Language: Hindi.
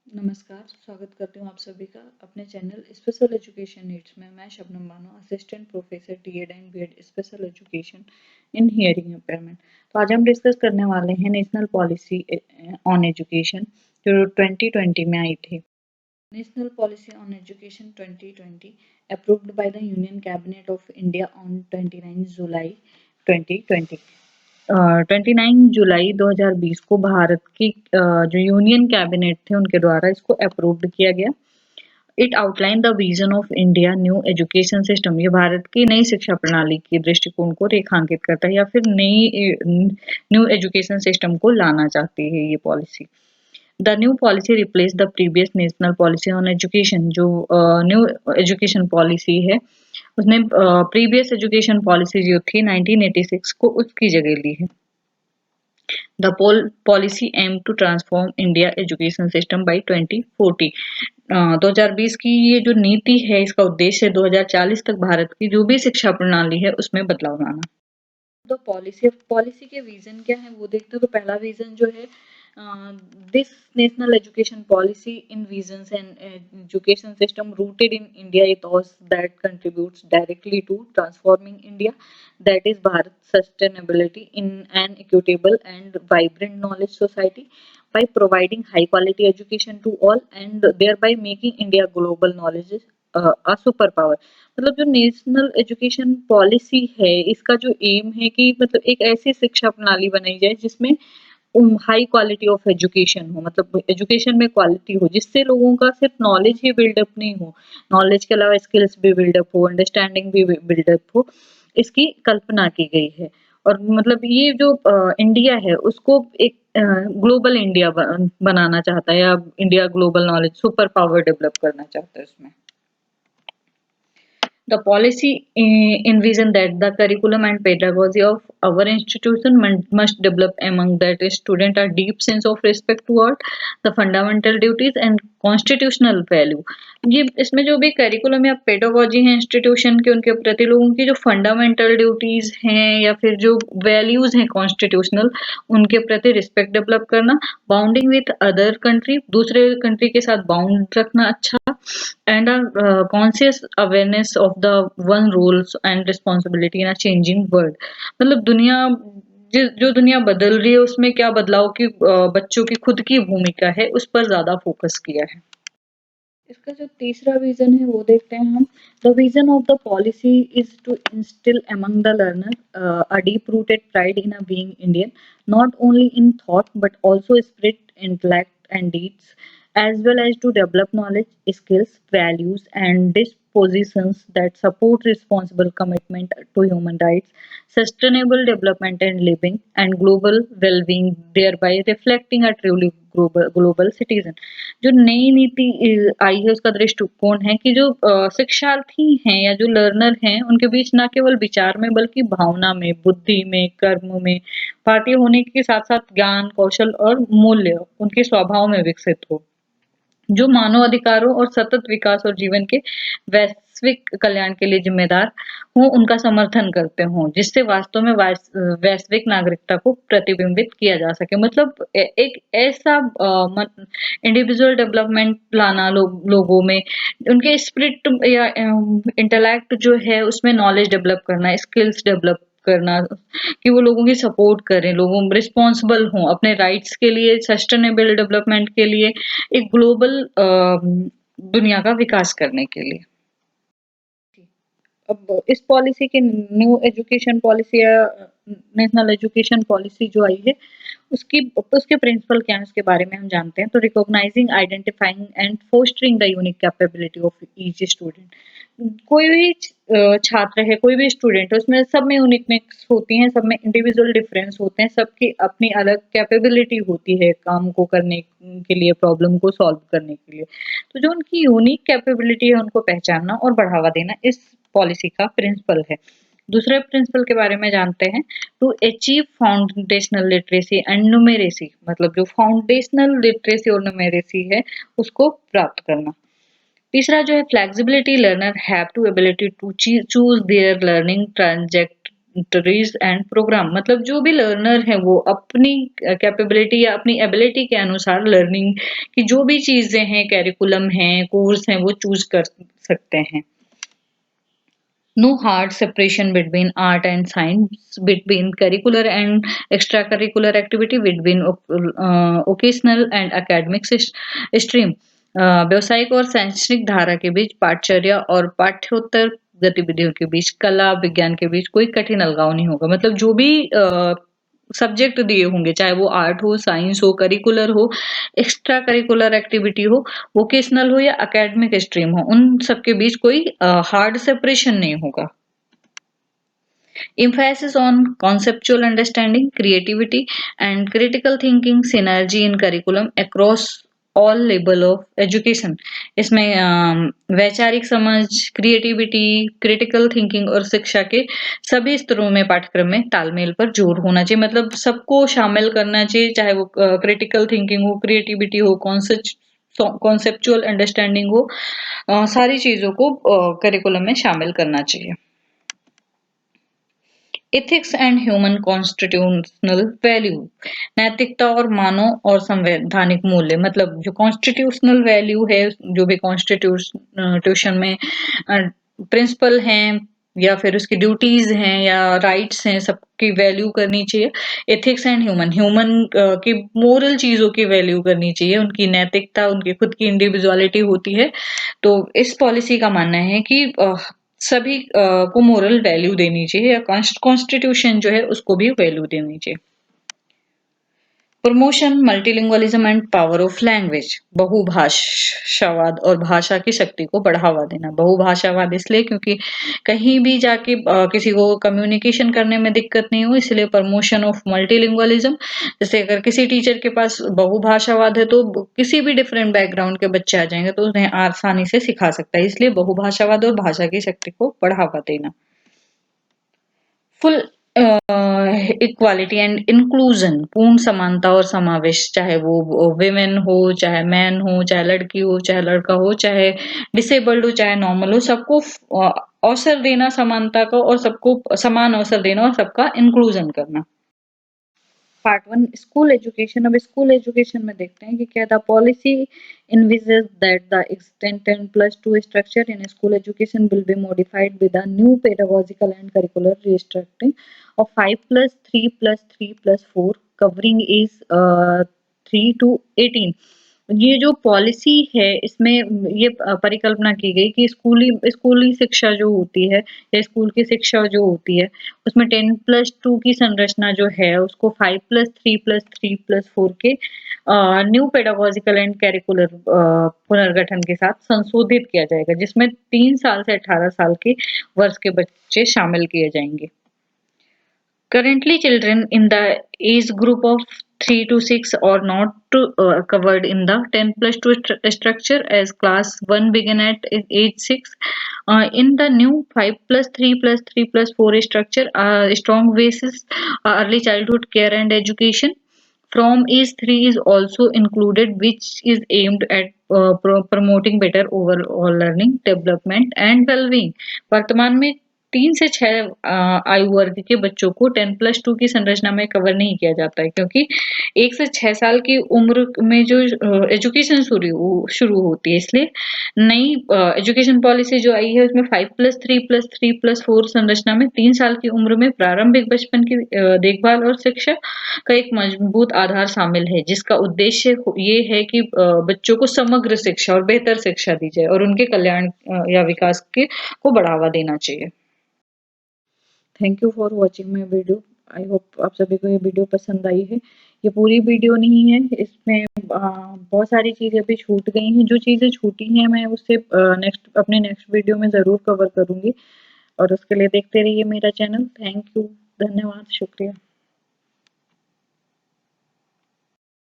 नमस्कार, स्वागत करती हूँ आप सभी का अपने चैनल स्पेशल एजुकेशन नीड्स में। मैं Shabnam Bano, assistant professor T Ed and B Ed special education in hearing impairment. तो आज हम डिस्कस करने वाले हैं नेशनल पॉलिसी ऑन एजुकेशन जो 2020 में आई थी। National policy on education 2020 approved by the union cabinet of India on 29 जुलाई 2020। 29 जुलाई 2020 को भारत की जो यूनियन कैबिनेट थे उनके द्वारा इसको अप्रूव्ड किया गया। It outline the vision of India new education system. ये भारत की नई शिक्षा प्रणाली की दृष्टिकोण को रेखांकित करता है या फिर नई न्यू एजुकेशन सिस्टम को लाना चाहती है ये policy. The new policy replace the previous national policy on education. जो न्यू एजुकेशन पॉलिसी है उसने प्रीवियस एजुकेशन पॉलिसी जो थी 1986 को उसकी जगह ली है। The policy aimed to transform India education system by 2040। 2020 की ये जो नीति है इसका उद्देश्य 2040 तक भारत की जो भी शिक्षा प्रणाली है उसमें बदलाव लाना। तो पॉलिसी के विजन क्या है वो देखते हैं। तो पहला विजन जो है this national education policy envisions an education system rooted in India ethos that contributes directly to transforming India, that is Bharat sustainability in an equitable and vibrant knowledge society by providing high quality education to all and thereby making India global knowledge a super power. मतलब जो नेशनल एजुकेशन पॉलिसी है इसका जो एम है कि मतलब एक ऐसी शिक्षा प्रणाली बनाई जाए जिसमें हाई क्वालिटी ऑफ एजुकेशन हो, मतलब एजुकेशन में क्वालिटी हो जिससे लोगों का सिर्फ नॉलेज ही बिल्डअप नहीं हो, नॉलेज के अलावा स्किल्स भी बिल्डअप हो, अंडरस्टैंडिंग भी बिल्डअप हो, इसकी कल्पना की गई है। और मतलब ये जो इंडिया है उसको एक ग्लोबल इंडिया बनाना चाहता है या India global knowledge super power develop करना चाहता है उसमें। The policy envision that the curriculum and pedagogy of our institution must develop among that student a deep sense of respect toward the fundamental duties and constitutional value। ये इसमें जो भी करिकुलम या पेडागोजी है इंस्टीट्यूशन के उनके प्रति लोगों की जो फंडामेंटल ड्यूटीज हैं या फिर जो वैल्यूज हैं कॉन्स्टिट्यूशनल उनके प्रति रिस्पेक्ट डेवलप करना, बाउंडिंग विथ अदर कंट्री दूसरे कंट्री के साथ बाउंड रखना अच्छा, and a conscious awareness of the one roles and responsibility in a changing world। मतलब दुनिया जो दुनिया बदल रही है उसमें क्या बदलाव की बच्चों की खुद की भूमिका है उस पर ज्यादा फोकस किया है। इसका जो तीसरा विजन है वो देखते हैं हम। The vision of the policy is to instil among the learner a deep rooted pride in a being Indian, not only in thought but also spirit, intellect and deeds, as well as to develop knowledge, skills, values, and dispositions that support responsible commitment to human rights, sustainable development and living, and global well-being, thereby reflecting a truly global citizen। जो नई नीति आई है उसका दृष्टिकोण है कि जो शिक्षार्थी हैं या जो लर्नर हैं उनके बीच न केवल विचार में बल्कि भावना में, बुद्धि में, कर्म में भारतीय होने के साथ साथ ज्ञान, कौशल और मूल्य उनके स्वभाव में विकसित हो, जो मानव अधिकारों और सतत विकास और जीवन के वैश्विक कल्याण के लिए जिम्मेदार हों, उनका समर्थन करते हों, जिससे वास्तव में वैश्विक नागरिकता को प्रतिबिंबित किया जा सके। मतलब एक ऐसा इंडिविजुअल डेवलपमेंट लाना लोगों में, उनके स्पिरिट या इंटेलेक्ट जो है उसमें नॉलेज डेवलप करना, स्किल्स डेवलप करना कि वो लोगों की सपोर्ट करें, लोगों रिस्पॉन्सिबल हों अपने राइट्स के लिए, सस्टेनेबल डेवलपमेंट के लिए, एक ग्लोबल दुनिया का विकास करने के लिए। अब इस पॉलिसी के न्यू एजुकेशन पॉलिसी या नेशनल एजुकेशन पॉलिसी जो आई है उसके प्रिंसिपल क्या है उसके बारे में हम जानते हैं। तो recognising, identifying and fostering the unique capability of each student. कोई भी छात्र है, कोई भी स्टूडेंट है, उसमें सब में यूनिकनेस होती है, सब में इंडिविजुअल डिफरेंस होते हैं, सबकी अपनी अलग कैपेबिलिटी होती है काम को करने के लिए, प्रॉब्लम को सॉल्व करने के लिए। तो जो उनकी यूनिक कैपेबिलिटी है उनको पहचानना और बढ़ावा देना इस पॉलिसी का प्रिंसिपल है। दूसरे प्रिंसिपल के बारे में जानते हैं। To achieve foundational literacy and numeracy, मतलब जो फाउंडेशनल लिटरेसी और न्यूमेरेसी है उसको प्राप्त करना। तीसरा जो है flexibility, learner have to ability to choose their learning inventories and programme. मतलब जो भी लर्नर है वो अपनी कैपेबिलिटी या अपनी एबिलिटी के अनुसार लर्निंग की जो भी चीजें हैं, करिकुलम है, कोर्स है, वो चूज कर सकते हैं। No hard separation between art and science, between curricular and extracurricular activity, between occasional and academic stream। व्यावसायिक और शैक्षणिक धारा के बीच, पाठचर्या और पाठ्योत्तर गतिविधियों के बीच, कला विज्ञान के बीच कोई कठिन अलगाव नहीं होगा। मतलब जो भी सब्जेक्ट दिए होंगे, चाहे वो आर्ट हो, साइंस हो, करिकुलर हो, एक्स्ट्रा करिकुलर एक्टिविटी हो, वोकेशनल हो या एकेडमिक स्ट्रीम हो, उन सबके बीच कोई हार्ड सेपरेशन नहीं होगा। Emphasis on conceptual understanding, creativity, and critical thinking, synergy in curriculum across all level of education. इसमें वैचारिक समझ, क्रिएटिविटी, क्रिटिकल थिंकिंग और शिक्षा के सभी स्तरों में पाठ्यक्रम में तालमेल पर जोर होना चाहिए। मतलब सबको शामिल करना चाहिए, चाहे वो क्रिटिकल थिंकिंग हो, क्रिएटिविटी हो, कॉन्सेप्चुअल अंडरस्टैंडिंग हो, सारी चीजों को करिकुलम में शामिल करना चाहिए। Ethics and human constitutional value, नैतिकता और मानव और संवैधानिक मूल्य। मतलब जो कॉन्स्टिट्यूशनल वैल्यू है, जो भी कॉन्स्टिट्यूशन में प्रिंसिपल हैं या फिर उसकी ड्यूटीज हैं या राइट्स हैं, सबकी वैल्यू करनी चाहिए। एथिक्स एंड ह्यूमन की मोरल चीजों की वैल्यू करनी चाहिए, उनकी नैतिकता, उनकी खुद की इंडिविजुअलिटी होती है। तो इस पॉलिसी का मानना है कि सभी को मोरल वैल्यू देनी चाहिए या कॉन्स्टिट्यूशन जो है उसको भी वैल्यू देनी चाहिए। Promotion multilingualism and power of language, बहुभाषावाद और भाषा की शक्ति को बढ़ावा देना। बहुभाषावाद इसलिए क्योंकि कहीं भी जाके किसी को कम्युनिकेशन करने में दिक्कत नहीं हो, इसलिए प्रमोशन ऑफ मल्टीलिंगुअलिज्म। जैसे अगर किसी टीचर के पास बहुभाषावाद है तो किसी भी डिफरेंट बैकग्राउंड के बच्चे आ जाएंगे तो उन्हें आसानी से सिखा सकता है, इसलिए बहुभाषावाद और भाषा की शक्ति को बढ़ावा देना। फुल इक्वालिटी एंड इंक्लूजन, पूर्ण समानता और समावेश, चाहे वो विमेन हो, चाहे मैन हो, चाहे लड़की हो, चाहे लड़का हो, चाहे डिसेबल्ड हो, चाहे नॉर्मल हो, सबको अवसर देना समानता का और सबको समान अवसर देना और सबका इंक्लूजन करना। Part 1 school education. अब स्कूल एजुकेशन में देखते हैं कि क्या the policy envisages that the extent 10+2 structure in school education will be modified with a new pedagogical and curricular restructuring of 5+3+3+4 covering is 3 to 18। ये जो पॉलिसी है इसमें ये परिकल्पना की गई कि स्कूली शिक्षा जो होती है या स्कूल की शिक्षा जो होती है उसमें 10+2 की संरचना जो है उसको 5+3+3+4 के न्यू पेडागोजिकल एंड कैरिकुलर पुनर्गठन के साथ संशोधित किया जाएगा, जिसमें 3 साल से 18 साल के वर्ष के बच्चे शामिल किए जाएंगे। Currently, children in the age group of 3 to 6 are not covered in the 10+2 structure as class 1 begin at age 6. In the new 5+3+3+4 structure, strong basis early childhood care and education from age 3 is also included, which is aimed at promoting better overall learning, development and well-being। वर्तमान में 3 से 6 आयु वर्ग के बच्चों को 10+2 की संरचना में कवर नहीं किया जाता है, क्योंकि 1 से 6 साल की उम्र में जो एजुकेशन शुरू होती है, इसलिए नई एजुकेशन पॉलिसी जो आई है उसमें 5+3+3+4 संरचना में 3 साल की उम्र में प्रारंभिक बचपन की देखभाल और शिक्षा का एक मजबूत आधार शामिल है, जिसका उद्देश्य ये है कि बच्चों को समग्र शिक्षा और बेहतर शिक्षा दी जाए और उनके कल्याण या विकास को बढ़ावा देना चाहिए। Thank you for watching my video. I hope आप सभी को ये वीडियो पसंद आई है। ये पूरी वीडियो नहीं है, इसमें बहुत सारी चीज़ें अभी छूट गई हैं। जो चीज़ें छूटी हैं मैं उससे अपने नेक्स्ट वीडियो में ज़रूर कवर करूँगी और उसके लिए देखते रहिए मेरा चैनल। थैंक यू, धन्यवाद, शुक्रिया।